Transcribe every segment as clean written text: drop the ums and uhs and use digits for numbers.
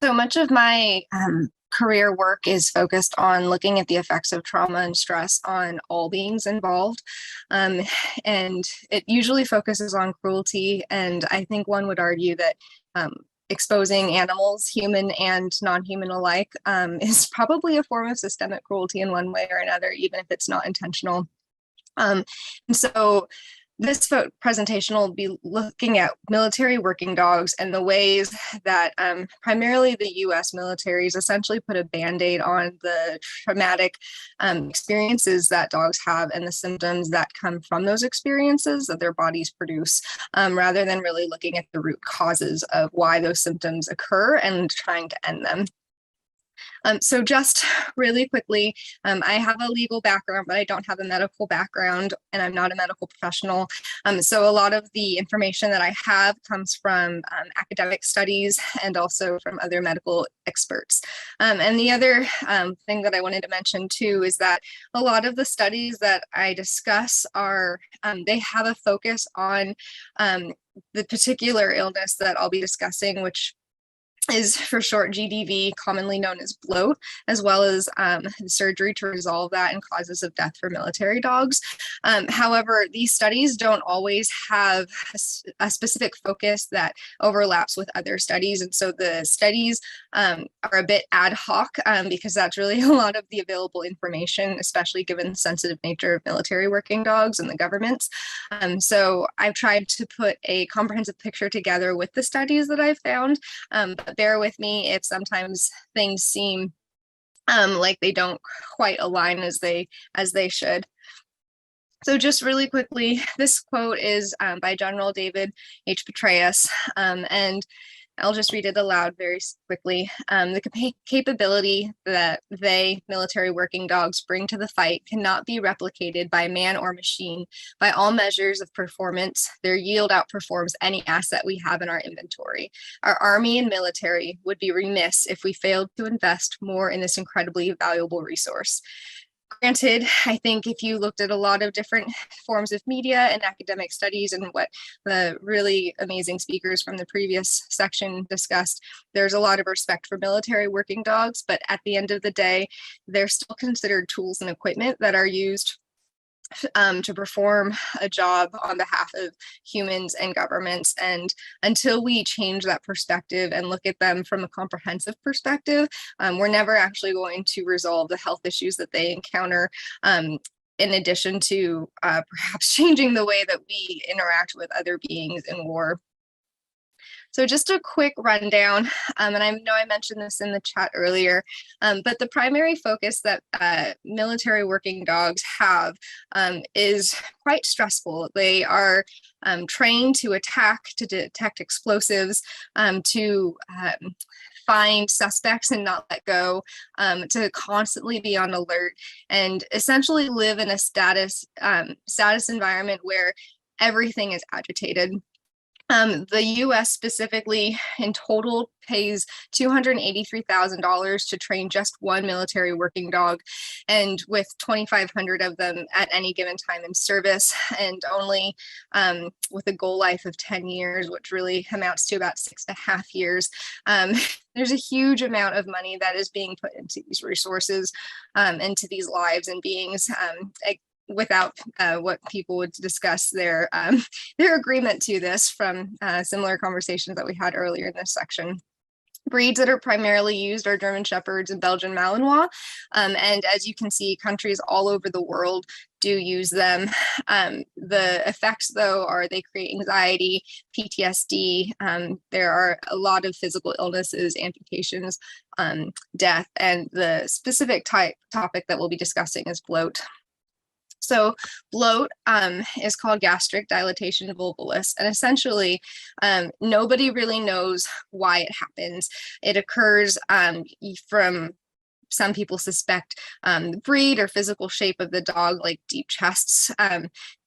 So much of my career work is focused on looking at the effects of trauma and stress on all beings involved. Um, and it usually focuses on cruelty. And I think one would argue that exposing animals, human and non-human alike, is probably a form of systemic cruelty in one way or another, even if it's not intentional. And so this presentation will be looking at military working dogs and the ways that primarily the US militaries essentially put a band-aid on the traumatic experiences that dogs have and the symptoms that come from those experiences that their bodies produce, rather than really looking at the root causes of why those symptoms occur and trying to end them. So just really quickly, I have a legal background, but I don't have a medical background, and I'm not a medical professional. So a lot of the information that I have comes from academic studies and also from other medical experts. And the other thing that I wanted to mention too is that a lot of the studies that I discuss are, they have a focus on the particular illness that I'll be discussing, which is for short GDV, commonly known as bloat, as well as surgery to resolve that and causes of death for military dogs. However, these studies don't always have a specific focus that overlaps with other studies. And so the studies are a bit ad hoc because that's really a lot of the available information, especially given the sensitive nature of military working dogs and the governments. So I've tried to put a comprehensive picture together with the studies that I've found, but bear with me if sometimes things seem like they don't quite align as they should. So just really quickly, this quote is by General David H. Petraeus, and I'll just read it aloud very quickly. The capability that military working dogs, bring to the fight cannot be replicated by man or machine. By all measures of performance, their yield outperforms any asset we have in our inventory. Our army and military would be remiss if we failed to invest more in this incredibly valuable resource. Granted, I think if you looked at a lot of different forms of media and academic studies and what the really amazing speakers from the previous section discussed, there's a lot of respect for military working dogs, but at the end of the day, they're still considered tools and equipment that are used to perform a job on behalf of humans and governments. And until we change that perspective and look at them from a comprehensive perspective, we're never actually going to resolve the health issues that they encounter, in addition to perhaps changing the way that we interact with other beings in war. So just a quick rundown, and I know I mentioned this in the chat earlier, but the primary focus that military working dogs have is quite stressful. They are trained to attack, to detect explosives, to find suspects and not let go, to constantly be on alert, and essentially live in a status environment where everything is agitated. The US specifically in total pays $283,000 to train just one military working dog, and with 2,500 of them at any given time in service, and only with a goal life of 10 years, which really amounts to about 6.5 years. There's a huge amount of money that is being put into these resources, into these lives and beings, without what people would discuss their agreement to this from similar conversations that we had earlier in this section. Breeds that are primarily used are German Shepherds and Belgian Malinois. And as you can see, countries all over the world do use them. The effects, though, are they create anxiety, PTSD. There are a lot of physical illnesses, amputations, death, and the specific topic that we'll be discussing is bloat. So bloat is called gastric dilatation volvulus, and essentially nobody really knows why it happens. It occurs from, some people suspect, the breed or physical shape of the dog, like deep chests.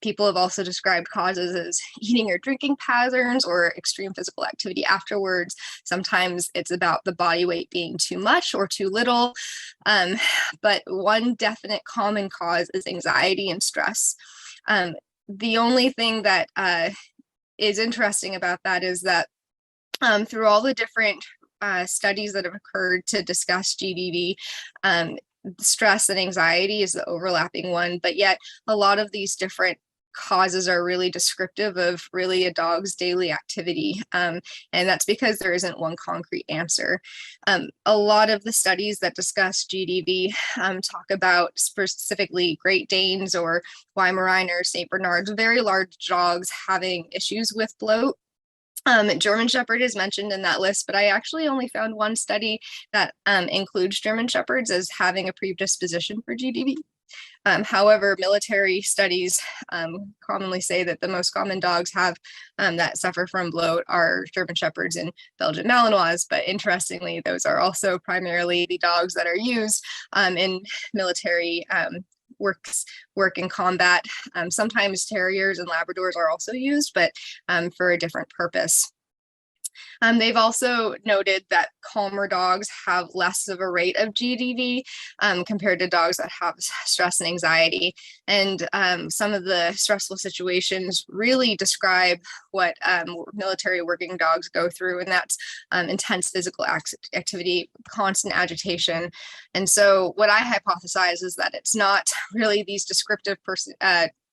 People have also described causes as eating or drinking patterns or extreme physical activity afterwards. Sometimes it's about the body weight being too much or too little. But one definite common cause is anxiety and stress. The only thing that is interesting about that is that through all the different studies that have occurred to discuss GDV. Stress and anxiety is the overlapping one, but yet a lot of these different causes are really descriptive of really a dog's daily activity. And that's because there isn't one concrete answer. A lot of the studies that discuss GDV talk about specifically Great Danes or Weimaraners, St. Bernards, very large dogs having issues with bloat. German Shepherd is mentioned in that list, but I actually only found one study that includes German Shepherds as having a predisposition for GDV. However, military studies commonly say that the most common dogs have that suffer from bloat are German Shepherds and Belgian Malinois, but interestingly, those are also primarily the dogs that are used in military work in combat. Sometimes terriers and Labradors are also used, but for a different purpose. They've also noted that calmer dogs have less of a rate of GDV compared to dogs that have stress and anxiety. And some of the stressful situations really describe what military working dogs go through, and that's intense physical activity, constant agitation. And so what I hypothesize is that it's not really these descriptive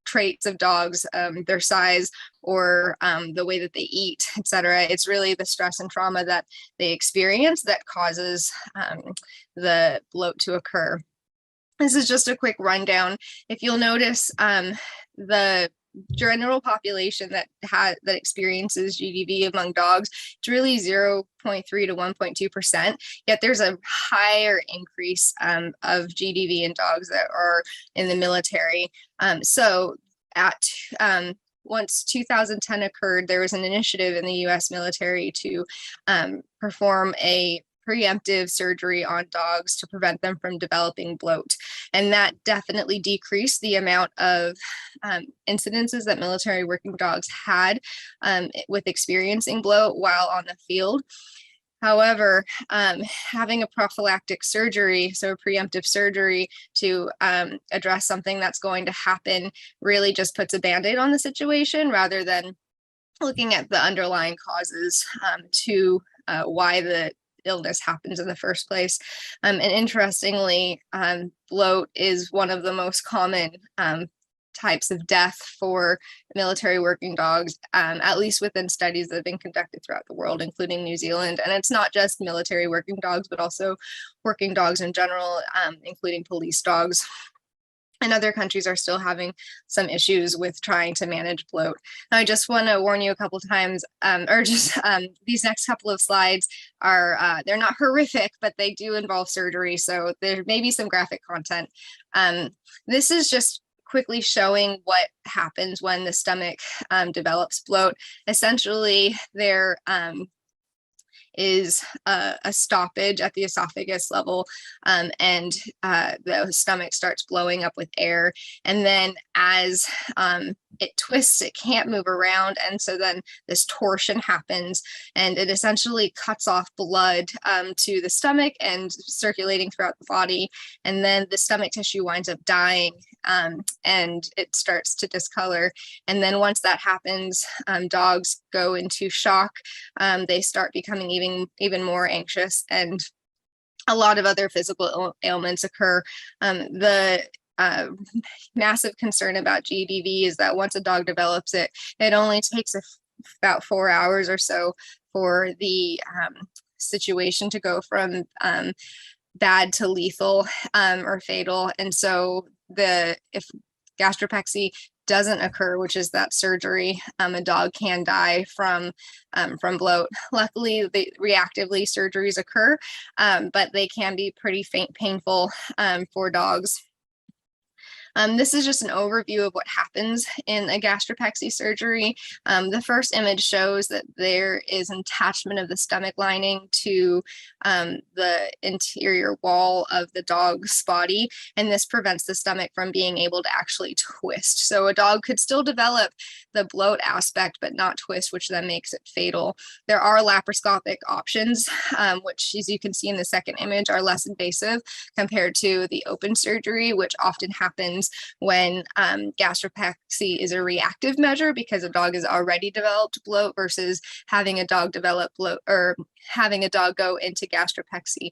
traits of dogs, their size or the way that they eat, etc. It's really the stress and trauma that they experience that causes the bloat to occur. This is just a quick rundown. If you'll notice, the general population that experiences GDV among dogs, it's really 0.3 to 1.2%, yet there's a higher increase of GDV in dogs that are in the military. So once 2010 occurred, there was an initiative in the US military to perform a preemptive surgery on dogs to prevent them from developing bloat. And that definitely decreased the amount of incidences that military working dogs had with experiencing bloat while on the field. However, having a prophylactic surgery, so a preemptive surgery to address something that's going to happen really just puts a Band-Aid on the situation rather than looking at the underlying causes to why the illness happens in the first place. And interestingly, bloat is one of the most common types of death for military working dogs, at least within studies that have been conducted throughout the world, including New Zealand. And it's not just military working dogs, but also working dogs in general, including police dogs. And other countries are still having some issues with trying to manage bloat. Now, I just want to warn you a couple times, these next couple of slides are, they're not horrific, but they do involve surgery. So there may be some graphic content. This is just quickly showing what happens when the stomach develops bloat. Essentially, there is a stoppage at the esophagus level, and the stomach starts blowing up with air. And then as it twists, it can't move around. And so then this torsion happens, and it essentially cuts off blood to the stomach and circulating throughout the body. And then the stomach tissue winds up dying, and it starts to discolor. And then once that happens, dogs go into shock. They start becoming even more anxious, and a lot of other physical ailments occur. The massive concern about GDV is that once a dog develops it, it only takes about 4 hours or so for the situation to go from bad to lethal or fatal. And so if gastropexy doesn't occur, which is that surgery, a dog can die from bloat. Luckily, reactively surgeries occur, but they can be pretty painful for dogs. This is just an overview of what happens in a gastropexy surgery. The first image shows that there is an attachment of the stomach lining to the interior wall of the dog's body, and this prevents the stomach from being able to actually twist. So a dog could still develop the bloat aspect, but not twist, which then makes it fatal. There are laparoscopic options, which, as you can see in the second image, are less invasive compared to the open surgery, which often happens happens when gastropexy is a reactive measure because a dog has already developed bloat versus having a dog develop bloat or having a dog go into gastropexy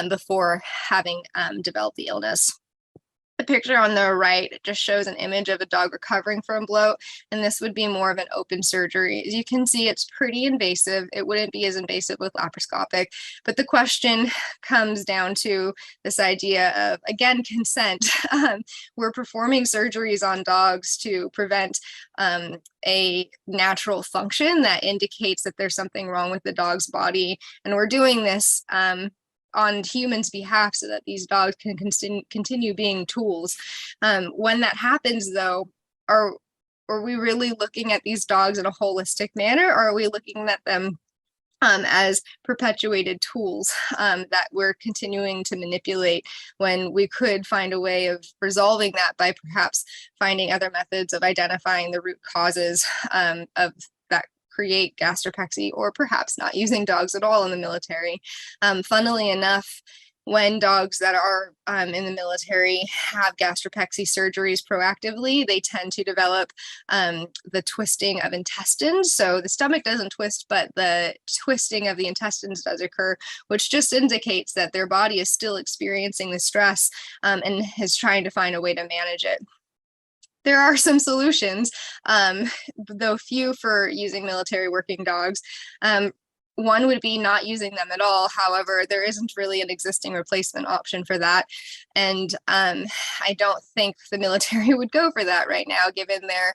before having developed the illness. The picture on the right just shows an image of a dog recovering from bloat, and this would be more of an open surgery. As you can see, it's pretty invasive. It wouldn't be as invasive with laparoscopic, but the question comes down to this idea of, again, consent. We're performing surgeries on dogs to prevent a natural function that indicates that there's something wrong with the dog's body, and we're doing this on humans' behalf so that these dogs can continue being tools. When that happens, though, are we really looking at these dogs in a holistic manner, or are we looking at them as perpetuated tools that we're continuing to manipulate, when we could find a way of resolving that by perhaps finding other methods of identifying the root causes of that create gastropexy, or perhaps not using dogs at all in the military. Funnily enough, when dogs that are in the military have gastropexy surgeries proactively, they tend to develop the twisting of intestines. So the stomach doesn't twist, but the twisting of the intestines does occur, which just indicates that their body is still experiencing the stress and is trying to find a way to manage it. There are some solutions, though few, for using military working dogs. One would be not using them at all. However, there isn't really an existing replacement option for that. And I don't think the military would go for that right now, given their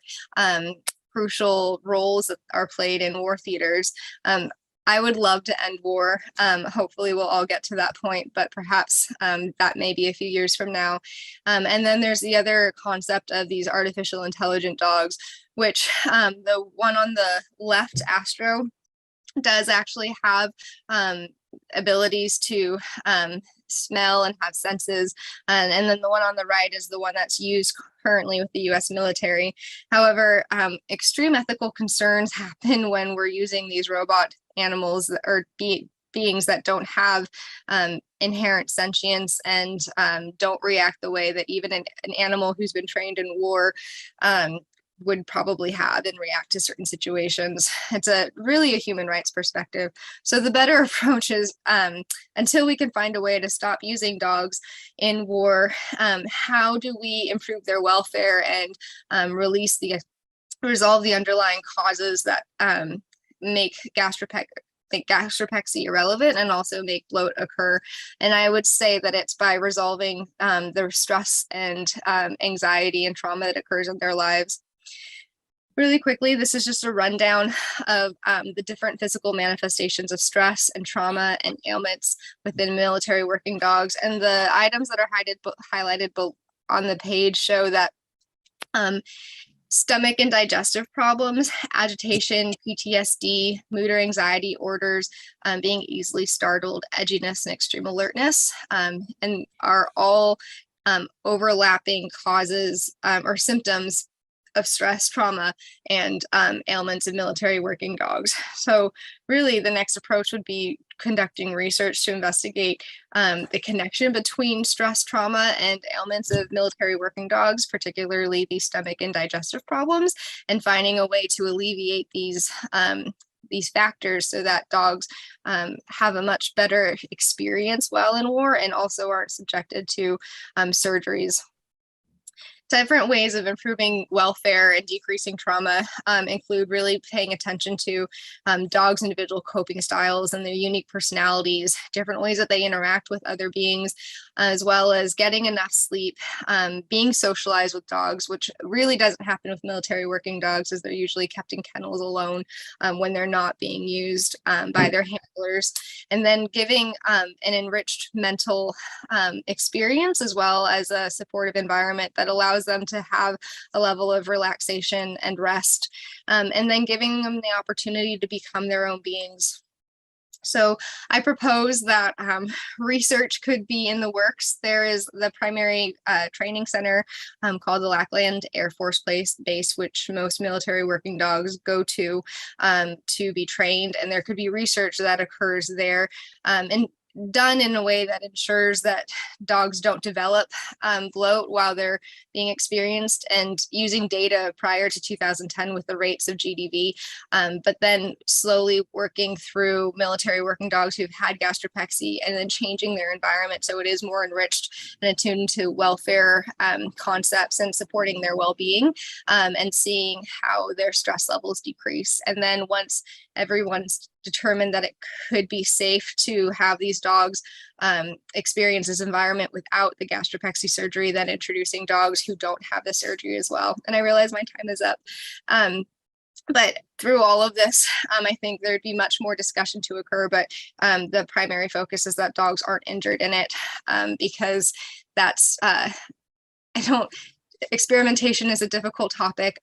crucial roles that are played in war theaters. I would love to end war. Hopefully we'll all get to that point, but perhaps that may be a few years from now. And then there's the other concept of these artificial intelligent dogs, which the one on the left, Astro, does actually have abilities to smell and have senses. And then the one on the right is the one that's used currently with the US military. However, extreme ethical concerns happen when we're using these robot animals or beings that don't have inherent sentience and don't react the way that even an animal who's been trained in war would probably have and react to certain situations. It's really a human rights perspective. So the better approach is, until we can find a way to stop using dogs in war, how do we improve their welfare and resolve the underlying causes that make gastropexy irrelevant and also make bloat occur? And I would say that it's by resolving the stress and anxiety and trauma that occurs in their lives. Really quickly, this is just a rundown of the different physical manifestations of stress and trauma and ailments within military working dogs. And the items that are highlighted on the page show that stomach and digestive problems, agitation, PTSD, mood or anxiety orders, being easily startled, edginess, and extreme alertness, and are all overlapping causes or symptoms of stress, trauma, and ailments in military working dogs. So really the next approach would be conducting research to investigate the connection between stress, trauma, and ailments of military working dogs, particularly the stomach and digestive problems, and finding a way to alleviate these factors so that dogs have a much better experience while in war and also aren't subjected to surgeries. Different ways of improving welfare and decreasing trauma include really paying attention to dogs' individual coping styles and their unique personalities, different ways that they interact with other beings, as well as getting enough sleep, being socialized with dogs, which really doesn't happen with military working dogs, as they're usually kept in kennels alone when they're not being used by their handlers, and then giving an enriched mental experience, as well as a supportive environment that allows them to have a level of relaxation and rest, and then giving them the opportunity to become their own beings. So I propose that research could be in the works. There is the primary training center called the Lackland Air Force Base, which most military working dogs go to be trained, and there could be research that occurs there. And done in a way that ensures that dogs don't develop bloat while they're being experienced, and using data prior to 2010 with the rates of GDV, but then slowly working through military working dogs who've had gastropexy and then changing their environment so it is more enriched and attuned to welfare concepts and supporting their well-being, and seeing how their stress levels decrease. And then once everyone's determined that it could be safe to have these dogs experience this environment without the gastropexy surgery, then introducing dogs who don't have the surgery as well. And I realize my time is up. But through all of this, I think there'd be much more discussion to occur, but the primary focus is that dogs aren't injured in it, because that's, experimentation is a difficult topic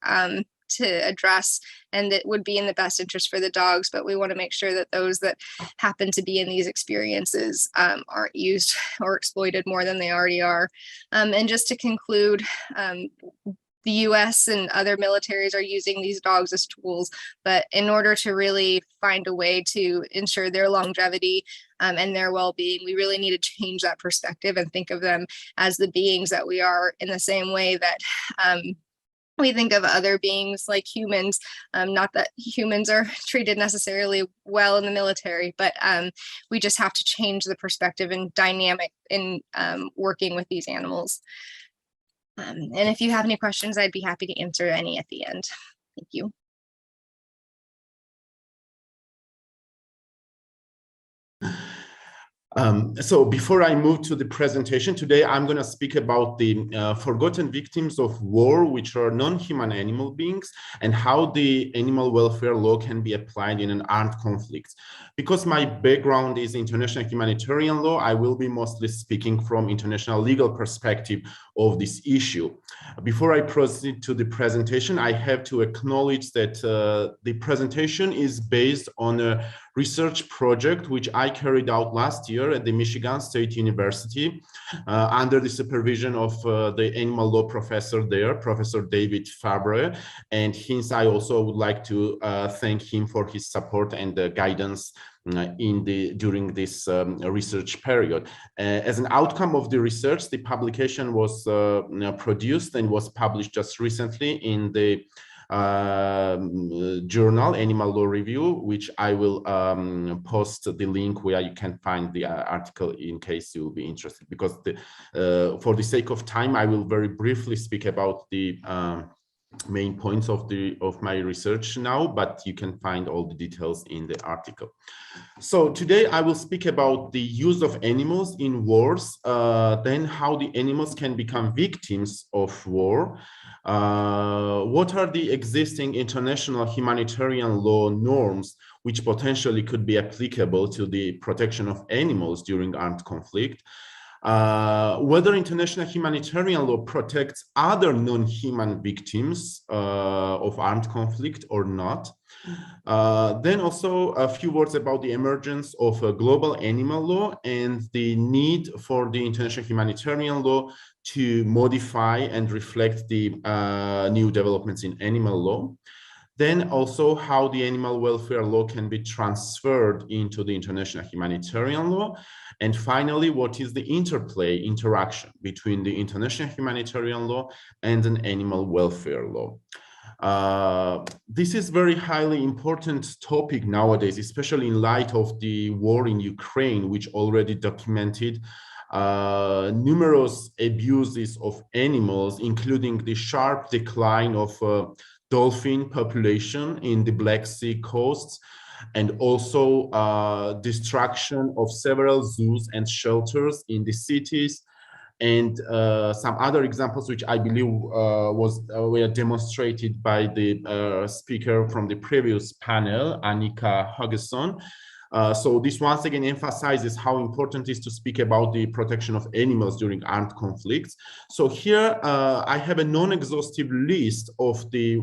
to address, and it would be in the best interest for the dogs, but we want to make sure that those that happen to be in these experiences aren't used or exploited more than they already are. And just to conclude, the US and other militaries are using these dogs as tools, but in order to really find a way to ensure their longevity and their well-being, we really need to change that perspective and think of them as the beings that we are, in the same way that we think of other beings like humans. Not that humans are treated necessarily well in the military, but we just have to change the perspective and dynamic in working with these animals. And if you have any questions, I'd be happy to answer any at the end. Thank you. So before I move to the presentation today, I'm going to speak about the forgotten victims of war, which are non-human animal beings, and how the animal welfare law can be applied in an armed conflict. Because my background is international humanitarian law, I will be mostly speaking from international legal perspective of this issue. Before I proceed to the presentation, I have to acknowledge that the presentation is based on a research project which I carried out last year at the Michigan State University under the supervision of the animal law professor there, Professor David Fabre, and hence I also would like to thank him for his support and guidance during this research period. As an outcome of the research, the publication was produced and was published just recently in the journal Animal Law Review, which I will post the link where you can find the article in case you will be interested. Because for the sake of time, I will very briefly speak about the main points of my research now, but you can find all the details in the article. So today I will speak about the use of animals in wars, then how the animals can become victims of war, what are the existing international humanitarian law norms which potentially could be applicable to the protection of animals during armed conflict, whether international humanitarian law protects other non-human victims of armed conflict or not. Then also a few words about the emergence of a global animal law and the need for the international humanitarian law to modify and reflect the new developments in animal law. Then also how the animal welfare law can be transferred into the international humanitarian law. And finally, what is the interaction between the international humanitarian law and an animal welfare law? This is very highly important topic nowadays, especially in light of the war in Ukraine, which already documented numerous abuses of animals, including the sharp decline of dolphin population in the Black Sea coasts, and also destruction of several zoos and shelters in the cities, and some other examples which I believe were demonstrated by the speaker from the previous panel, Annika Huggeson. So this once again emphasizes how important it is to speak about the protection of animals during armed conflicts. So here I have a non-exhaustive list of the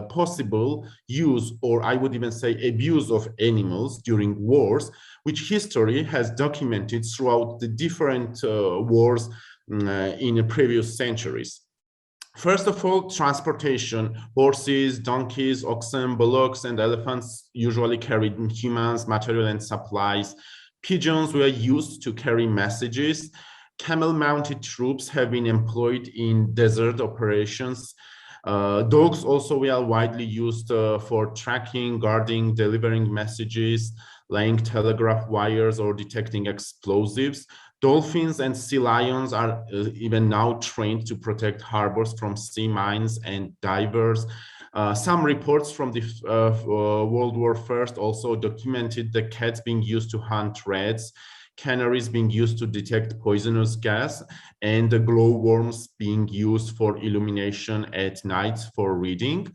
possible use, or I would even say abuse, of animals during wars, which history has documented throughout the different wars in the previous centuries. First of all, transportation. Horses, donkeys, oxen, bullocks, and elephants usually carried humans, material, and supplies. Pigeons were used to carry messages. Camel-mounted troops have been employed in desert operations. Dogs also were widely used for tracking, guarding, delivering messages, laying telegraph wires, or detecting explosives. Dolphins and sea lions are even now trained to protect harbors from sea mines and divers. Some reports from the World War I also documented the cats being used to hunt rats, canaries being used to detect poisonous gas, and the glowworms being used for illumination at night for reading.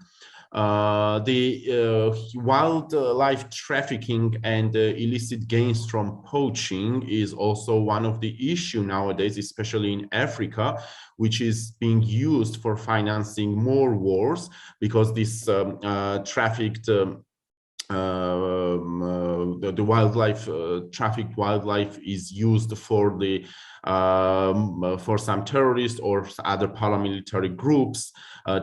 The wildlife trafficking and illicit gains from poaching is also one of the issues nowadays, especially in Africa, which is being used for financing more wars, because this trafficked the wildlife, trafficked wildlife is used for the for some terrorists or other paramilitary groups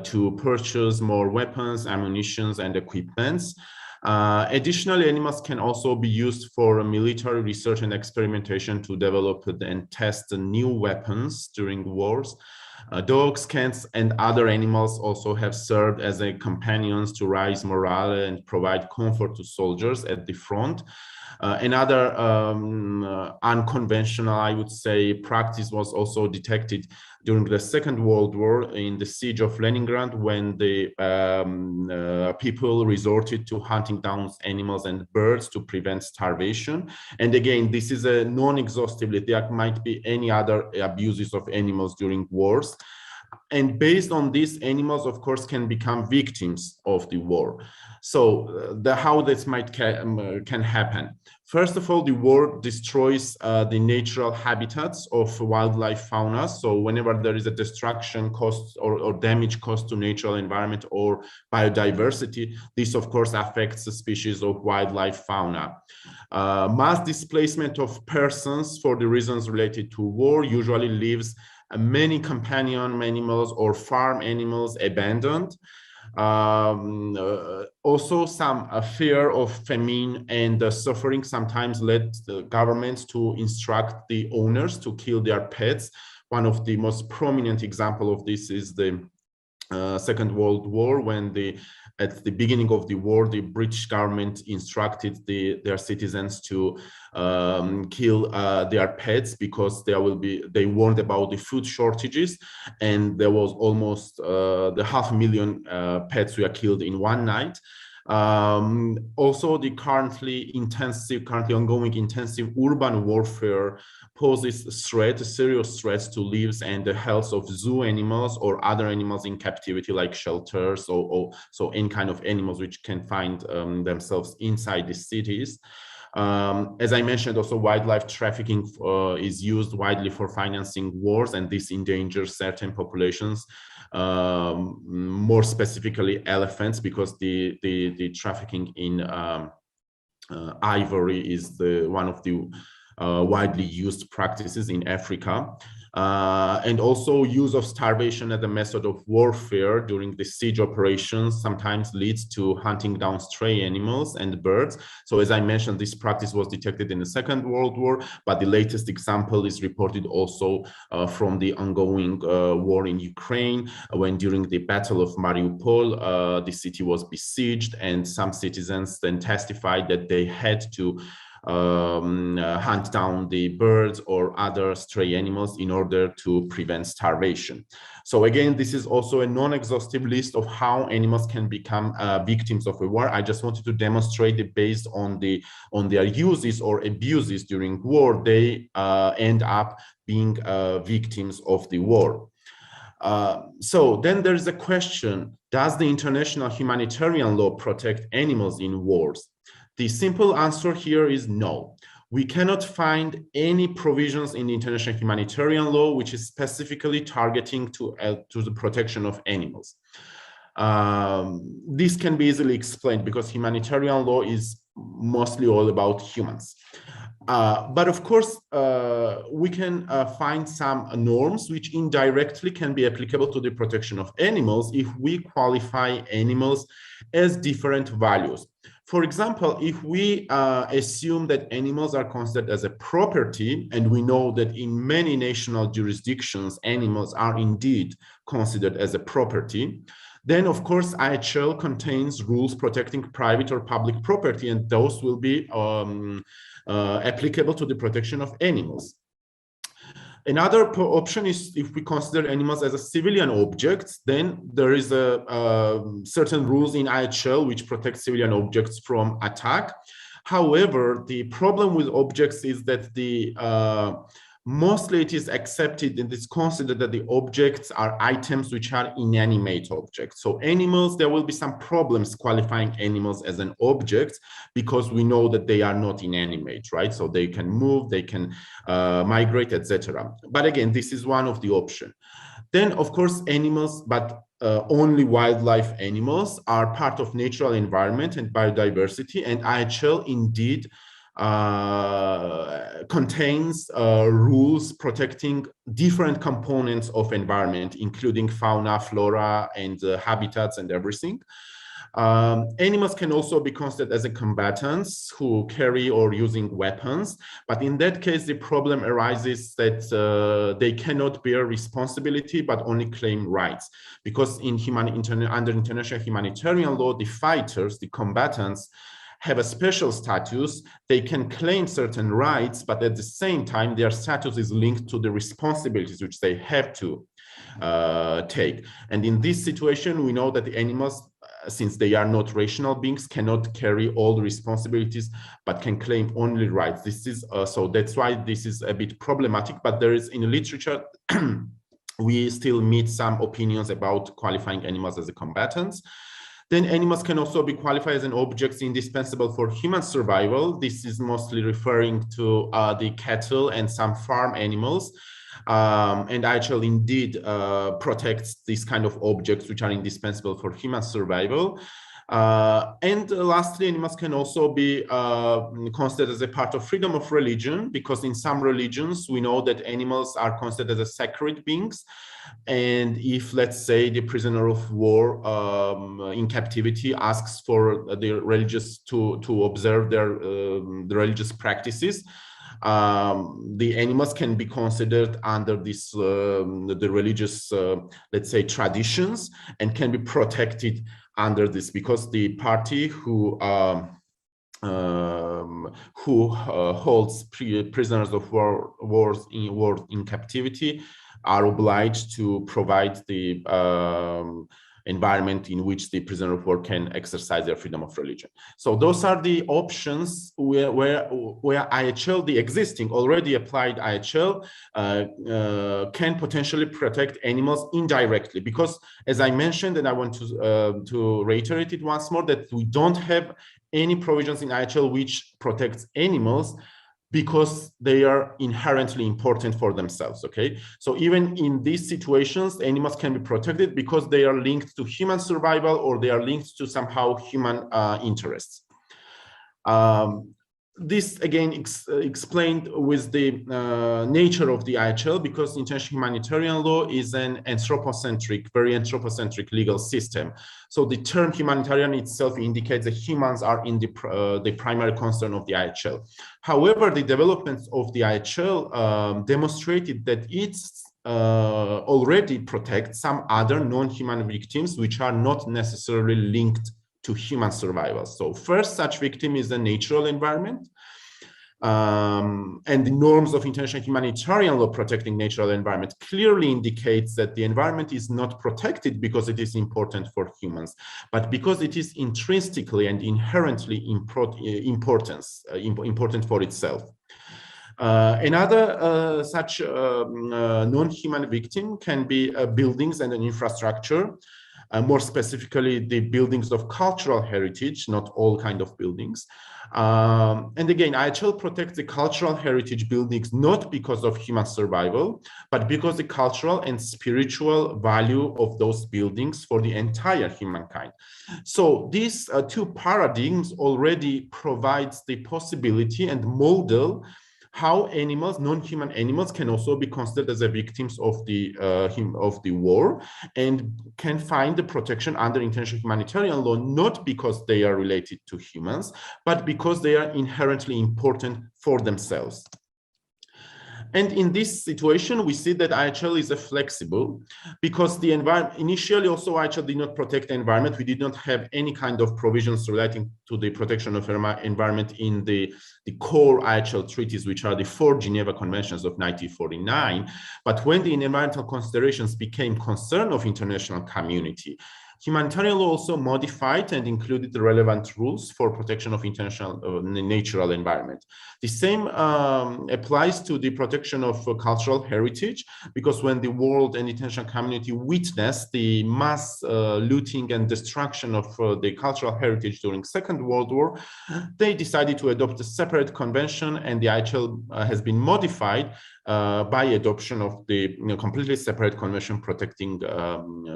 to purchase more weapons, ammunitions, and equipments. Additionally, animals can also be used for military research and experimentation to develop and test new weapons during wars. Dogs, cats, and other animals also have served as companions to raise morale and provide comfort to soldiers at the front. Another unconventional, I would say, practice was also detected during the Second World War in the siege of Leningrad, when the people resorted to hunting down animals and birds to prevent starvation. And again, this is a non-exhaustive list. There might be any other abuses of animals during wars. And based on this, animals, of course, can become victims of the war. So how this can happen. First of all, the war destroys the natural habitats of wildlife fauna. So whenever there is a destruction cost or damage caused to natural environment or biodiversity, this of course affects the species of wildlife fauna. Mass displacement of persons for the reasons related to war usually leaves many companion animals or farm animals abandoned. Also, some fear of famine and suffering sometimes led the governments to instruct the owners to kill their pets. One of the most prominent examples of this is the Second World War, when at the beginning of the war, the British government instructed their citizens to kill their pets because they warned about the food shortages, and there was almost the 500,000 pets were killed in one night. Also, the currently ongoing intensive urban warfare poses serious threats to lives and the health of zoo animals or other animals in captivity, like shelters, so any kind of animals which can find themselves inside the cities. As I mentioned, also wildlife trafficking is used widely for financing wars, and this endangers certain populations, more specifically elephants, because the trafficking in ivory is one of the widely used practices in Africa. And also use of starvation as a method of warfare during the siege operations sometimes leads to hunting down stray animals and birds. So as I mentioned, this practice was detected in the Second World War, but the latest example is reported also from the ongoing war in Ukraine, when during the Battle of Mariupol, the city was besieged, and some citizens then testified that they had to hunt down the birds or other stray animals in order to prevent starvation. So again, this is also a non-exhaustive list of how animals can become victims of a war. I just wanted to demonstrate that based on their uses or abuses during war, they end up being victims of the war. So then there is a question: does the international humanitarian law protect animals in wars? The simple answer here is no. We cannot find any provisions in the international humanitarian law which is specifically targeting to the protection of animals. This can be easily explained because humanitarian law is mostly all about humans. But of course, we can find some norms which indirectly can be applicable to the protection of animals if we qualify animals as different values. For example, if we assume that animals are considered as a property, and we know that in many national jurisdictions, animals are indeed considered as a property, then of course IHL contains rules protecting private or public property, and those will be applicable to the protection of animals. Another option is if we consider animals as a civilian objects, then there is a certain rules in IHL which protect civilian objects from attack. However, the problem with objects is that the mostly it is accepted and it's considered that the objects are items which are inanimate objects. So animals, there will be some problems qualifying animals as an object because we know that they are not inanimate, right? So they can move, they can migrate, etc. But again, this is one of the options. Then, of course, animals, but only wildlife animals are part of natural environment and biodiversity, and IHL indeed contains rules protecting different components of environment, including fauna, flora, and habitats and everything. Animals can also be considered as a combatants who carry or using weapons, but in that case, the problem arises that they cannot bear responsibility, but only claim rights. Because in under international humanitarian law, the fighters, the combatants, have a special status. They can claim certain rights, but at the same time, their status is linked to the responsibilities which they have to take. And in this situation, we know that the animals, since they are not rational beings, cannot carry all the responsibilities, but can claim only rights. This is so that's why this is a bit problematic, but there is in literature, we still meet some opinions about qualifying animals as a combatants. Then animals can also be qualified as an objects indispensable for human survival. This is mostly referring to the cattle and some farm animals. And IHL indeed protects these kind of objects which are indispensable for human survival. And lastly, animals can also be considered as a part of freedom of religion, because in some religions, we know that animals are considered as sacred beings. And if, let's say, the prisoner of war in captivity asks for the religious to observe their the religious practices, the animals can be considered under this the religious, let's say, traditions, and can be protected under this, because the party who holds prisoners of war in captivity are obliged to provide the environment in which the prisoner of war can exercise their freedom of religion. So those are the options where IHL, the existing already applied IHL, can potentially protect animals indirectly, because as I mentioned, and I want to reiterate it once more, that we don't have any provisions in IHL which protects animals because they are inherently important for themselves, okay? So even in these situations, animals can be protected because they are linked to human survival, or they are linked to somehow human interests. This again explained with the nature of the IHL, because international humanitarian law is an anthropocentric, very anthropocentric legal system. So the term humanitarian itself indicates that humans are in the primary concern of the IHL. However, the developments of the IHL demonstrated that it's already protects some other non-human victims which are not necessarily linked to human survival. So first such victim is the natural environment, and the norms of international humanitarian law protecting natural environment clearly indicates that the environment is not protected because it is important for humans, but because it is intrinsically and inherently important for itself. Another such non-human victim can be buildings and an infrastructure. More specifically, the buildings of cultural heritage, not all kind of buildings. And again, IHL protects the cultural heritage buildings not because of human survival, but because the cultural and spiritual value of those buildings for the entire humankind. So these two paradigms already provides the possibility and model how animals, non-human animals, can also be considered as a victims of the war and can find the protection under international humanitarian law, not because they are related to humans, but because they are inherently important for themselves. And in this situation, we see that IHL is flexible because the environment, initially also IHL did not protect the environment. We did not have any kind of provisions relating to the protection of environment in the core IHL treaties, which are the 4 Geneva Conventions of 1949. But when the environmental considerations became concern of international community, humanitarian law also modified and included the relevant rules for protection of international natural environment. The same applies to the protection of cultural heritage, because when the world and international community witnessed the mass looting and destruction of the cultural heritage during Second World War, they decided to adopt a separate convention, and the IHL has been modified by adoption of the completely separate convention protecting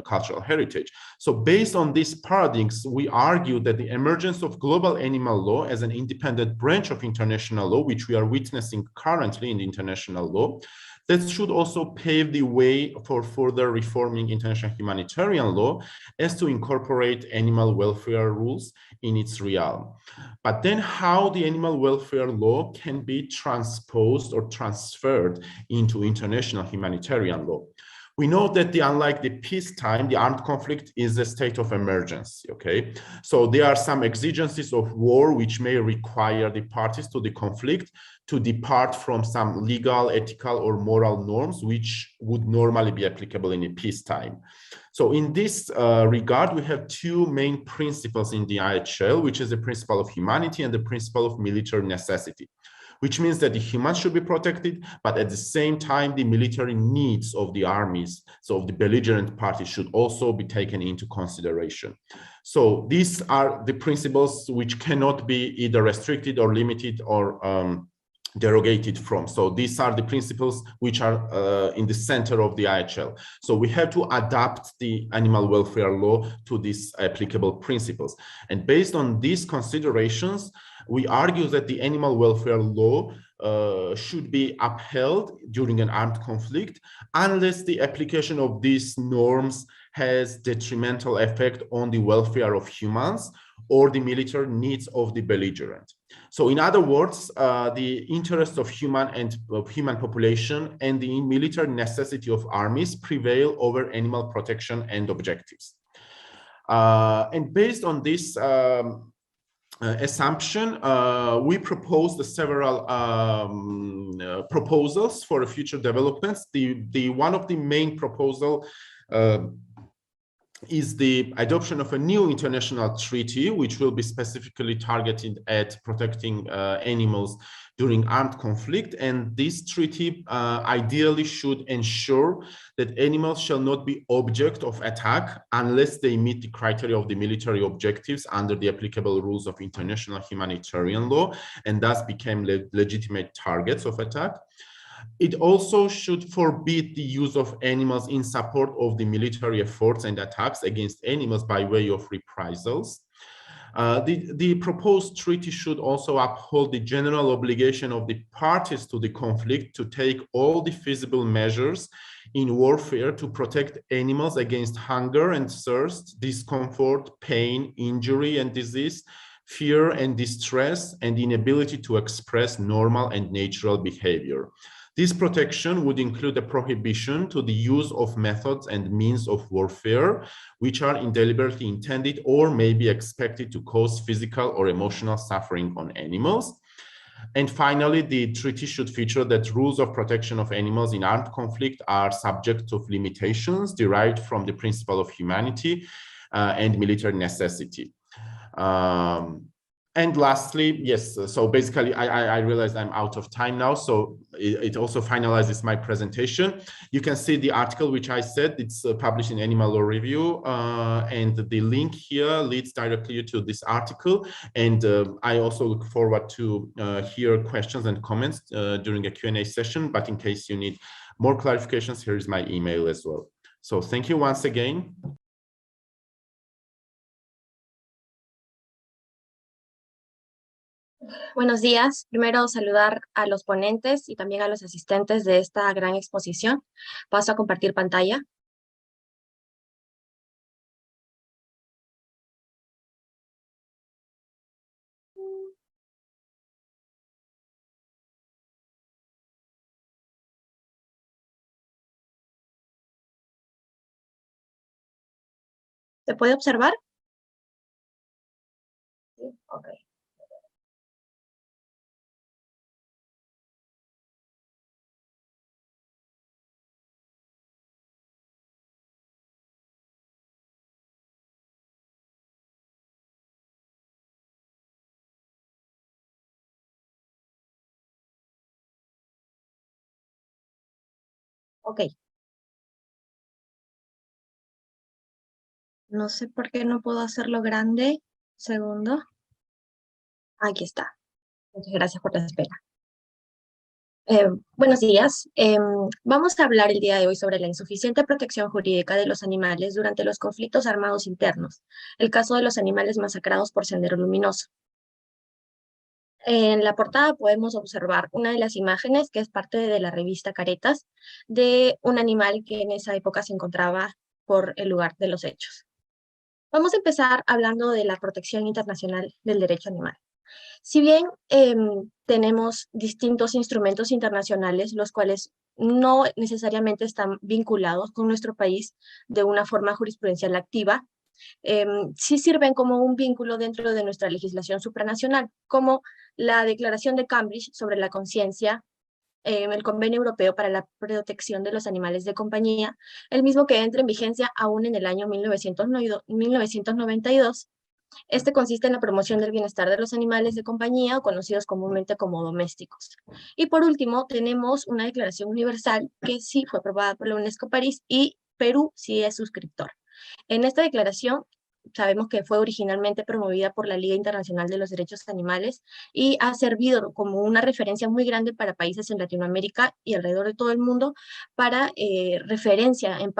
cultural heritage. So based on these paradigms, we argue that the emergence of global animal law as an independent branch of international law, which we are witnessing currently in the international law, that should also pave the way for further reforming international humanitarian law as to incorporate animal welfare rules in its realm. But then how the animal welfare law can be transposed or transferred into international humanitarian law. We know that unlike the peacetime, the armed conflict is a state of emergency, okay? So there are some exigencies of war which may require the parties to the conflict to depart from some legal, ethical, or moral norms which would normally be applicable in a peacetime. So in this regard, we have 2 main principles in the IHL, which is the principle of humanity and the principle of military necessity, which means that the humans should be protected, but at the same time, the military needs of the armies, so of the belligerent parties, should also be taken into consideration. So these are the principles which cannot be either restricted or limited or derogated from. So these are the principles which are in the center of the IHL. So we have to adapt the animal welfare law to these applicable principles. And based on these considerations, we argue that the animal welfare law should be upheld during an armed conflict unless the application of these norms has detrimental effect on the welfare of humans or the military needs of the belligerent. So in other words, the interest of human population and the military necessity of armies prevail over animal protection and objectives. And based on this assumption, we proposed several proposals for future developments. One of the main proposal is the adoption of a new international treaty, which will be specifically targeted at protecting animals during armed conflict. And this treaty ideally should ensure that animals shall not be object of attack unless they meet the criteria of the military objectives under the applicable rules of international humanitarian law, and thus became legitimate targets of attack. It also should forbid the use of animals in support of the military efforts and attacks against animals by way of reprisals. The proposed treaty should also uphold the general obligation of the parties to the conflict to take all the feasible measures in warfare to protect animals against hunger and thirst, discomfort, pain, injury and disease, fear and distress, and inability to express normal and natural behavior. This protection would include a prohibition to the use of methods and means of warfare, which are deliberately intended or may be expected to cause physical or emotional suffering on animals. And finally, the treaty should feature that rules of protection of animals in armed conflict are subject to limitations derived from the principle of humanity and military necessity. And lastly, yes, so basically I realized I'm out of time now, so it also finalizes my presentation. You can see the article which I said, it's published in Animal Law Review, and the link here leads directly to this article. And I also look forward to hear questions and comments during a Q&A session, but in case you need more clarifications, here is my email as well. So thank you once again. Buenos días. Primero saludar a los ponentes y también a los asistentes de esta gran exposición. Paso a compartir pantalla. ¿Se puede observar? Sí, ok. Ok. No sé por qué no puedo hacerlo grande. Segundo. Aquí está. Muchas gracias por la espera. Buenos días. Vamos a hablar el día de hoy sobre la insuficiente protección jurídica de los animales durante los conflictos armados internos, el caso de los animales masacrados por Sendero Luminoso. En la portada podemos observar una de las imágenes que es parte de la revista Caretas de un animal que en esa época se encontraba por el lugar de los hechos. Vamos a empezar hablando de la protección internacional del derecho animal. Si bien tenemos distintos instrumentos internacionales, los cuales no necesariamente están vinculados con nuestro país de una forma jurisprudencial activa, sí sirven como un vínculo dentro de nuestra legislación supranacional, como la Declaración de Cambridge sobre la conciencia, el Convenio Europeo para la Protección de los Animales de Compañía, el mismo que entra en vigencia aún en el año 1992. Este consiste en la promoción del bienestar de los animales de compañía, o conocidos comúnmente como domésticos. Y por último, tenemos una declaración universal que sí fue aprobada por la UNESCO París y Perú sí es suscriptor. En esta declaración sabemos que fue originalmente promovida por la Liga Internacional de los Derechos Animales y ha servido como una referencia muy grande para países en Latinoamérica y alrededor de todo el mundo para referencia en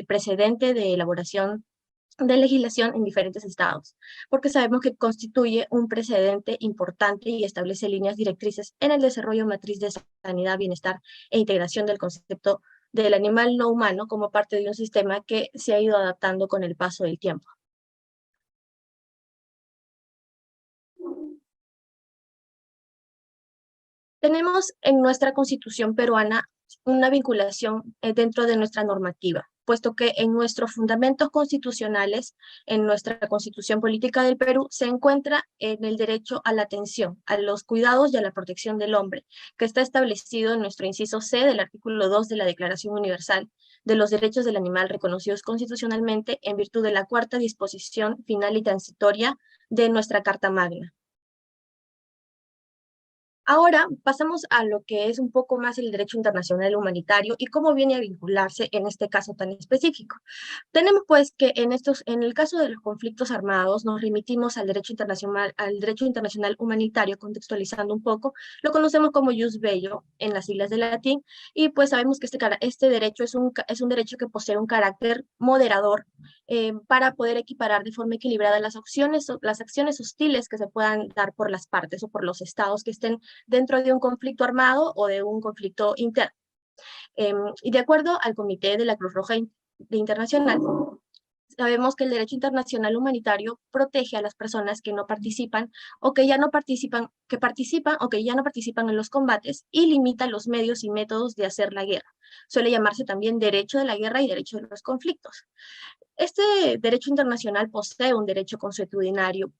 precedente de elaboración de legislación en diferentes estados, porque sabemos que constituye un precedente importante y establece líneas directrices en el desarrollo matriz de sanidad, bienestar e integración del concepto del animal no humano como parte de un sistema que se ha ido adaptando con el paso del tiempo. Tenemos en nuestra Constitución peruana una vinculación dentro de nuestra normativa, puesto que en nuestros fundamentos constitucionales, en nuestra Constitución Política del Perú, se encuentra en el derecho a la atención, a los cuidados y a la protección del hombre, que está establecido en nuestro inciso C del artículo 2 de la Declaración Universal de los Derechos del Animal reconocidos constitucionalmente en virtud de la cuarta disposición final y transitoria de nuestra Carta Magna. Ahora pasamos a lo que es un poco más el derecho internacional humanitario y cómo viene a vincularse en este caso tan específico. Tenemos pues que en el caso de los conflictos armados nos remitimos al derecho internacional humanitario, contextualizando un poco, lo conocemos como jus belli en las siglas de latín, y pues sabemos que este derecho es un derecho que posee un carácter moderador para poder equiparar de forma equilibrada las acciones hostiles que se puedan dar por las partes o por los estados que estén dentro de un conflicto armado o de un conflicto interno. Y de acuerdo al Comité de la Cruz Roja Internacional, sabemos que el derecho internacional humanitario protege a las personas que no participan o que ya no participan, que participan o que ya no participan en los combates y limita los medios y métodos de hacer la guerra. Suele llamarse también derecho de la guerra y derecho de los conflictos. Este derecho internacional posee un derecho consuetudinario,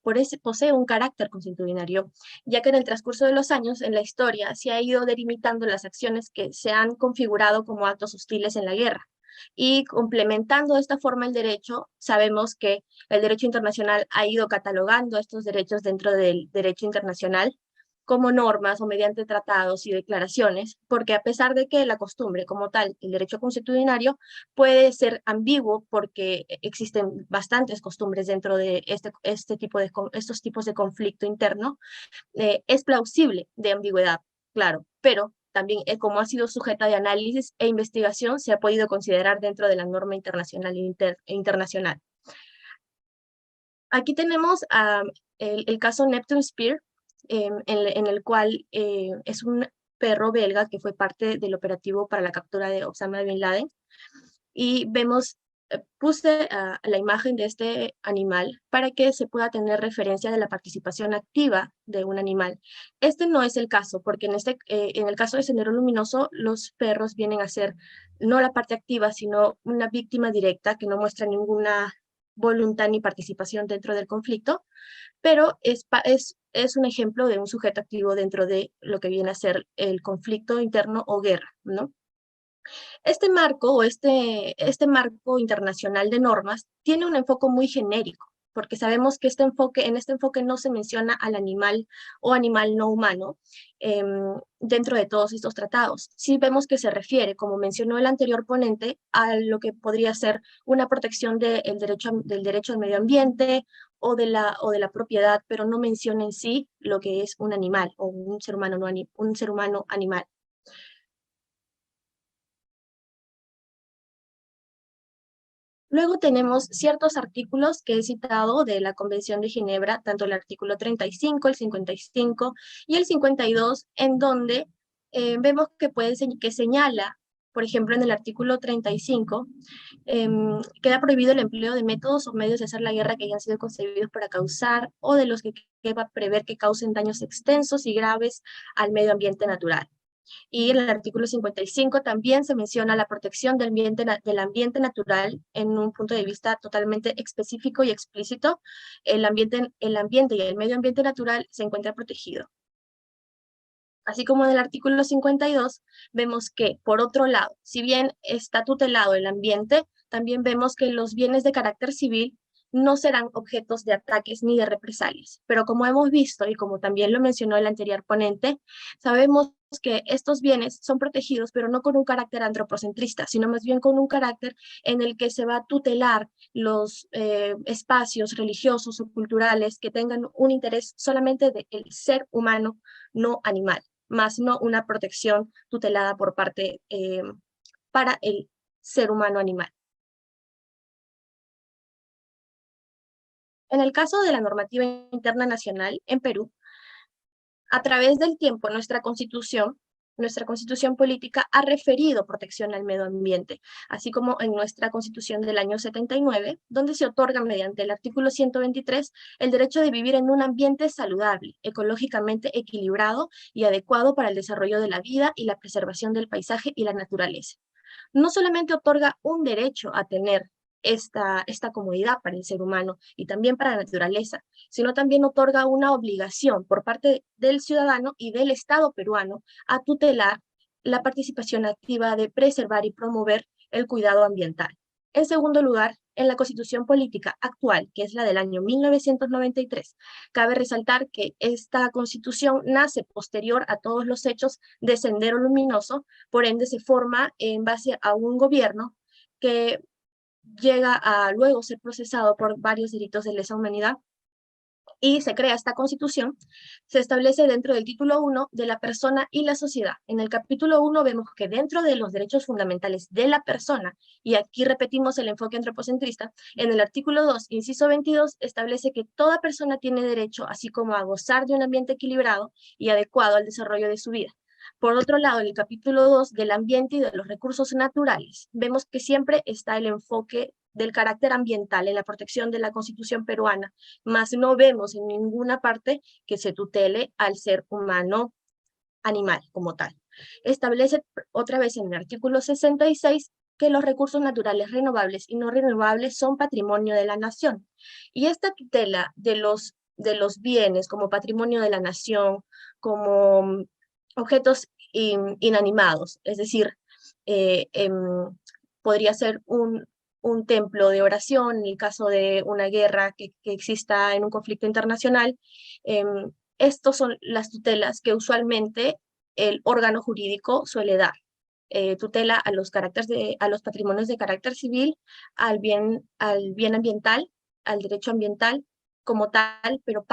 posee un carácter consuetudinario, ya que en el transcurso de los años, en la historia, se ha ido delimitando las acciones que se han configurado como actos hostiles en la guerra. Y complementando de esta forma el derecho, sabemos que el derecho internacional ha ido catalogando estos derechos dentro del derecho internacional como normas o mediante tratados y declaraciones, porque a pesar de que la costumbre como tal, el derecho consuetudinario, puede ser ambiguo porque existen bastantes costumbres dentro de estos tipos de conflicto interno, es plausible de ambigüedad, claro, pero también como ha sido sujeta de análisis e investigación, se ha podido considerar dentro de la norma internacional internacional. Aquí tenemos el caso Neptune Spear, en el cual es un perro belga que fue parte del operativo para la captura de Osama Bin Laden. Y vemos, puse la imagen de este animal para que se pueda tener referencia de la participación activa de un animal. Este no es el caso, porque en el caso de Sendero Luminoso, los perros vienen a ser no la parte activa, sino una víctima directa que no muestra ninguna voluntad ni participación dentro del conflicto, pero es un ejemplo de un sujeto activo dentro de lo que viene a ser el conflicto interno o guerra, ¿no? Este marco o este marco internacional de normas tiene un enfoque muy genérico, porque sabemos que en este enfoque no se menciona al animal o animal no humano dentro de todos estos tratados. Sí vemos que se refiere, como mencionó el anterior ponente, a lo que podría ser una protección del derecho al medio ambiente o de la propiedad, pero no menciona en sí lo que es un animal o un ser humano, un ser humano animal. Luego tenemos ciertos artículos que he citado de la Convención de Ginebra, tanto el artículo 35, el 55 y el 52, en donde vemos que señala, por ejemplo, en el artículo 35, queda prohibido el empleo de métodos o medios de hacer la guerra que hayan sido concebidos para causar o de los que va a prever que causen daños extensos y graves al medio ambiente natural. Y en el artículo 55 también se menciona la protección del ambiente natural en un punto de vista totalmente específico y explícito. El ambiente y el medio ambiente natural se encuentra protegido. Así como en el artículo 52, vemos que, por otro lado, si bien está tutelado el ambiente, también vemos que los bienes de carácter civil no serán objetos de ataques ni de represalias. Pero como hemos visto, y como también lo mencionó el anterior ponente, sabemos que estos bienes son protegidos, pero no con un carácter antropocentrista, sino más bien con un carácter en el que se va a tutelar los espacios religiosos o culturales que tengan un interés solamente del ser humano, no animal, más no una protección tutelada por parte para el ser humano animal. En el caso de la normativa interna nacional en Perú, a través del tiempo nuestra constitución política ha referido protección al medio ambiente, así como en nuestra constitución del año 79, donde se otorga mediante el artículo 123 el derecho de vivir en un ambiente saludable, ecológicamente equilibrado y adecuado para el desarrollo de la vida y la preservación del paisaje y la naturaleza. No solamente otorga un derecho a tener esta comodidad para el ser humano y también para la naturaleza, sino también otorga una obligación por parte del ciudadano y del Estado peruano a tutelar la participación activa de preservar y promover el cuidado ambiental. En segundo lugar, en la Constitución Política actual, que es la del año 1993, cabe resaltar que esta Constitución nace posterior a todos los hechos de Sendero Luminoso, por ende se forma en base a un gobierno que llega a luego ser procesado por varios delitos de lesa humanidad y se crea esta constitución. Se establece dentro del título 1 de la persona y la sociedad. En el capítulo 1 vemos que dentro de los derechos fundamentales de la persona, y aquí repetimos el enfoque antropocentrista, en el artículo 2, inciso 22, establece que toda persona tiene derecho, así como a gozar de un ambiente equilibrado y adecuado al desarrollo de su vida. Por otro lado, en el capítulo 2 del ambiente y de los recursos naturales, vemos que siempre está el enfoque del carácter ambiental en la protección de la Constitución peruana, mas no vemos en ninguna parte que se tutele al ser humano animal como tal. Establece otra vez en el artículo 66 que los recursos naturales renovables y no renovables son patrimonio de la nación. Y esta tutela de los bienes como patrimonio de la nación, como objetos inanimados, es decir, podría ser un templo de oración en el caso de una guerra que exista en un conflicto internacional. Estos son las tutelas que usualmente el órgano jurídico suele dar. Tutela a los patrimonios de carácter civil, al bien ambiental, al derecho ambiental como tal, pero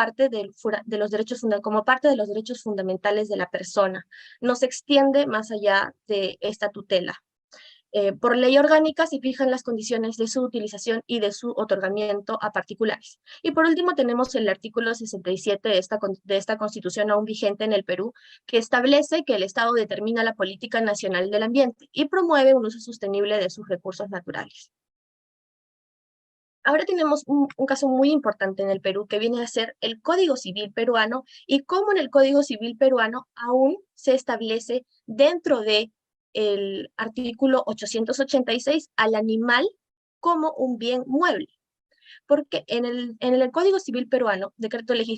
como parte de los derechos fundamentales de la persona. No se extiende más allá de esta tutela. Por ley orgánica se fijan las condiciones de su utilización y de su otorgamiento a particulares. Y por último tenemos el artículo 67 de esta Constitución aún vigente en el Perú, que establece que el Estado determina la política nacional del ambiente y promueve un uso sostenible de sus recursos naturales. Ahora tenemos un caso muy importante en el Perú que viene a ser el Código Civil peruano y cómo en el Código Civil peruano aún se establece dentro de el artículo 886 al animal como un bien mueble. Porque en el Código Civil peruano,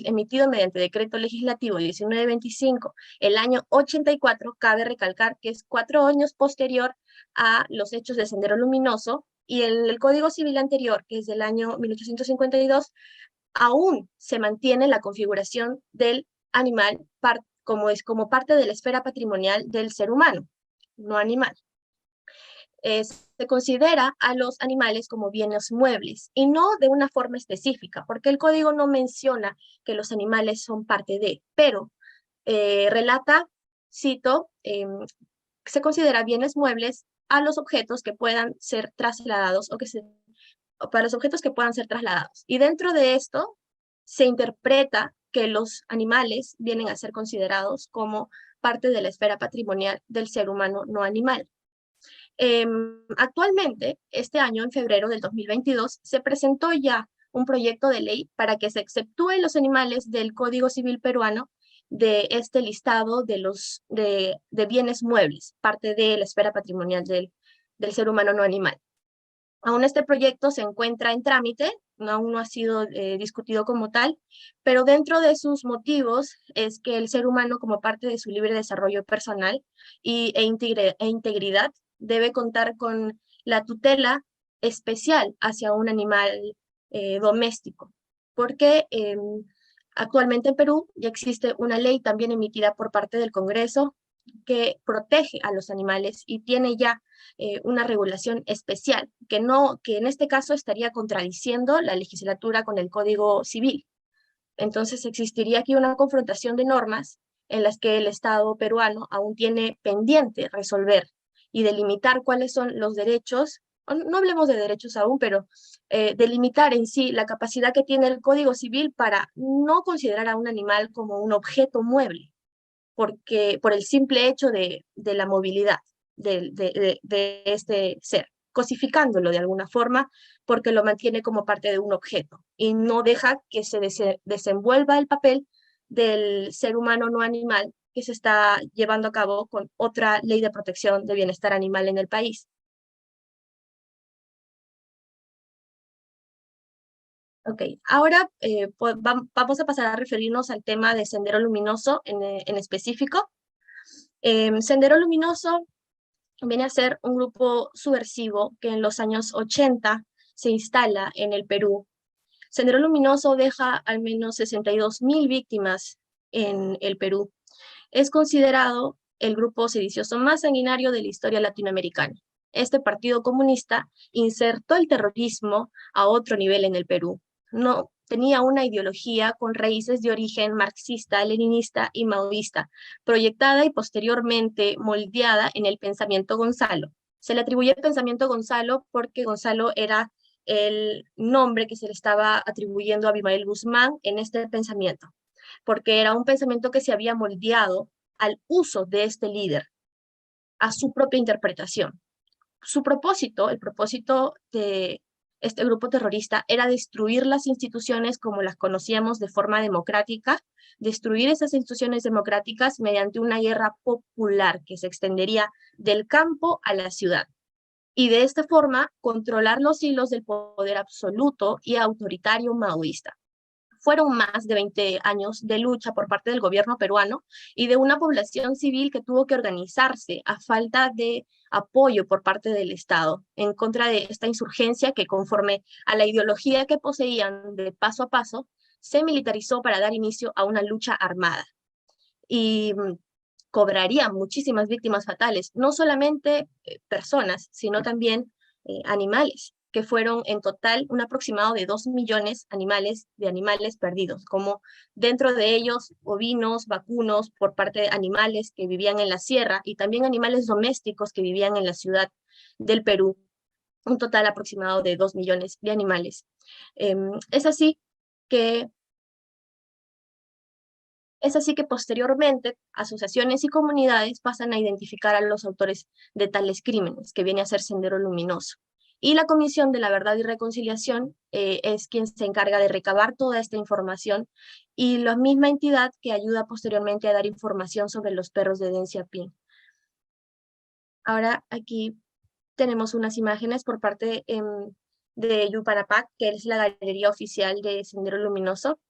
emitido mediante decreto legislativo 1925, el año 84, cabe recalcar que es 4 años posterior a los hechos del Sendero Luminoso, y el Código Civil anterior, que es del año 1852, aún se mantiene la configuración del animal como parte de la esfera patrimonial del ser humano, no animal. Se considera a los animales como bienes muebles y no de una forma específica, porque el código no menciona que los animales son parte de, pero relata, cito, se considera bienes muebles a los objetos que puedan ser trasladados o para los objetos que puedan ser trasladados. Y dentro de esto se interpreta que los animales vienen a ser considerados como parte de la esfera patrimonial del ser humano no animal. Actualmente, este año, en febrero del 2022, se presentó ya un proyecto de ley para que se exceptúen los animales del Código Civil peruano de este listado de bienes muebles, parte de la esfera patrimonial del ser humano no animal. Aún este proyecto se encuentra en trámite, aún no ha sido discutido como tal, pero dentro de sus motivos es que el ser humano, como parte de su libre desarrollo personal e integridad, debe contar con la tutela especial hacia un animal doméstico, porque actualmente en Perú ya existe una ley también emitida por parte del Congreso que protege a los animales y tiene ya una regulación especial, que en este caso estaría contradiciendo la legislatura con el Código Civil. Entonces existiría aquí una confrontación de normas en las que el Estado peruano aún tiene pendiente resolver y delimitar cuáles son los derechos, no hablemos de derechos aún, pero delimitar en sí la capacidad que tiene el Código Civil para no considerar a un animal como un objeto mueble, por el simple hecho de la movilidad de este ser, cosificándolo de alguna forma porque lo mantiene como parte de un objeto y no deja que se desenvuelva el papel del ser humano no animal que se está llevando a cabo con otra ley de protección de bienestar animal en el país. Ok, ahora vamos a pasar a referirnos al tema de Sendero Luminoso en específico. Sendero Luminoso viene a ser un grupo subversivo que en los años 80 se instala en el Perú. Sendero Luminoso deja al menos 62.000 víctimas en el Perú. Es considerado el grupo sedicioso más sanguinario de la historia latinoamericana. Este partido comunista insertó el terrorismo a otro nivel en el Perú. No tenía una ideología con raíces de origen marxista, leninista y maoísta, proyectada y posteriormente moldeada en el pensamiento Gonzalo. Se le atribuye el pensamiento Gonzalo porque Gonzalo era el nombre que se le estaba atribuyendo a Abimael Guzmán en este pensamiento, porque era un pensamiento que se había moldeado al uso de este líder, a su propia interpretación. Su propósito, el propósito de este grupo terrorista era destruir las instituciones como las conocíamos de forma democrática, destruir esas instituciones democráticas mediante una guerra popular que se extendería del campo a la ciudad. Y de esta forma controlar los hilos del poder absoluto y autoritario maoísta. Fueron más de 20 años de lucha por parte del gobierno peruano y de una población civil que tuvo que organizarse a falta de apoyo por parte del Estado en contra de esta insurgencia que, conforme a la ideología que poseían de paso a paso, se militarizó para dar inicio a una lucha armada. Y cobraría muchísimas víctimas fatales, no solamente personas, sino también animales, que fueron en total un aproximado de 2 millones de animales perdidos, como dentro de ellos ovinos, vacunos, por parte de animales que vivían en la sierra y también animales domésticos que vivían en la ciudad del Perú, un total aproximado de 2 millones de animales. Es así que posteriormente asociaciones y comunidades pasan a identificar a los autores de tales crímenes, que viene a ser Sendero Luminoso. Y la Comisión de la Verdad y Reconciliación es quien se encarga de recabar toda esta información, y la misma entidad que ayuda posteriormente a dar información sobre los perros de Deng Xiaoping. Ahora aquí tenemos unas imágenes por parte de Yupanapac, que es la galería oficial de Sendero Luminoso.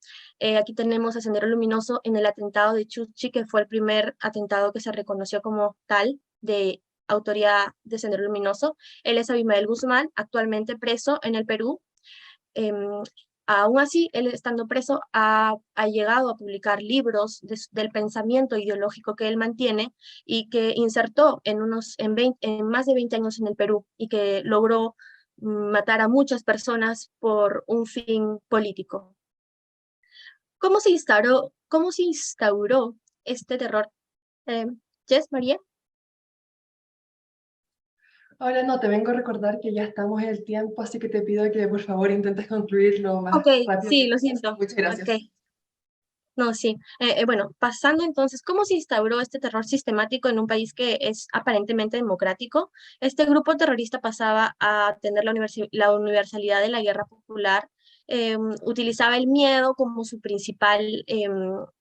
Aquí tenemos a Sendero Luminoso en el atentado de Chuchi, que fue el primer atentado que se reconoció como tal de autoría de Sendero Luminoso. Él es Abimael Guzmán, actualmente preso en el Perú. Aún así, él estando preso ha llegado a publicar libros del pensamiento ideológico que él mantiene y que insertó en más de 20 años en el Perú, y que logró matar a muchas personas por un fin político. ¿Cómo se instauró este terror? Jess, María. Ahora no, te vengo a recordar que ya estamos en el tiempo, así que te pido que por favor intentes concluir lo más rápido. Sí, lo siento. Muchas gracias. Okay. No, sí. Bueno, pasando entonces, ¿cómo se instauró este terror sistemático en un país que es aparentemente democrático? Este grupo terrorista pasaba a tener la universalidad de la guerra popular, utilizaba el miedo como su principal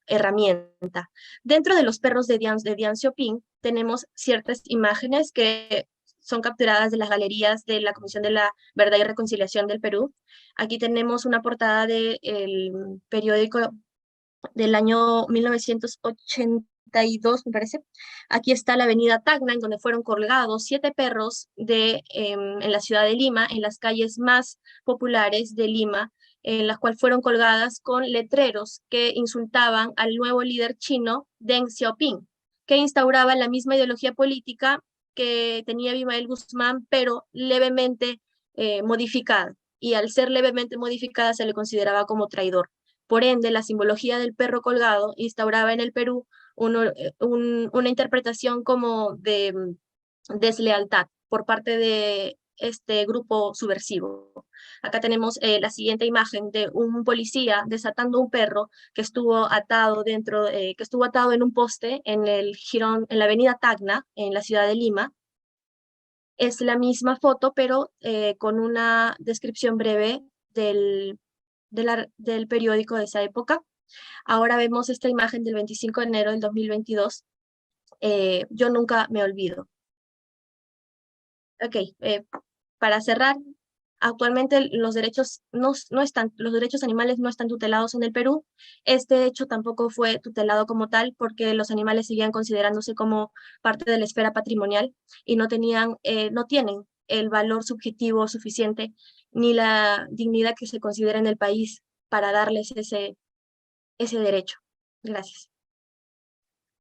herramienta. Dentro de los perros de Deng Xiaoping tenemos ciertas imágenes que son capturadas de las galerías de la Comisión de la Verdad y Reconciliación del Perú. Aquí tenemos una portada del periódico del año 1982, me parece. Aquí está la avenida Tacna, en donde fueron colgados 7 perros en la ciudad de Lima, en las calles más populares de Lima, en las cuales fueron colgadas con letreros que insultaban al nuevo líder chino, Deng Xiaoping, que instauraba la misma ideología política que tenía Abimael Guzmán, pero levemente modificada. Y al ser levemente modificada se le consideraba como traidor. Por ende, la simbología del perro colgado instauraba en el Perú una interpretación como de deslealtad por parte de este grupo subversivo. Acá tenemos la siguiente imagen de un policía desatando un perro que estuvo atado en un poste en la avenida Tacna, en la ciudad de Lima. Es la misma foto, pero con una descripción breve del periódico de esa época. Ahora vemos esta imagen del 25 de enero del 2022. Yo nunca me olvido. Ok, para cerrar, actualmente los derechos los derechos animales no están tutelados en el Perú. Este hecho tampoco fue tutelado como tal, porque los animales seguían considerándose como parte de la esfera patrimonial y no tienen el valor subjetivo suficiente ni la dignidad que se considera en el país para darles ese derecho. Gracias.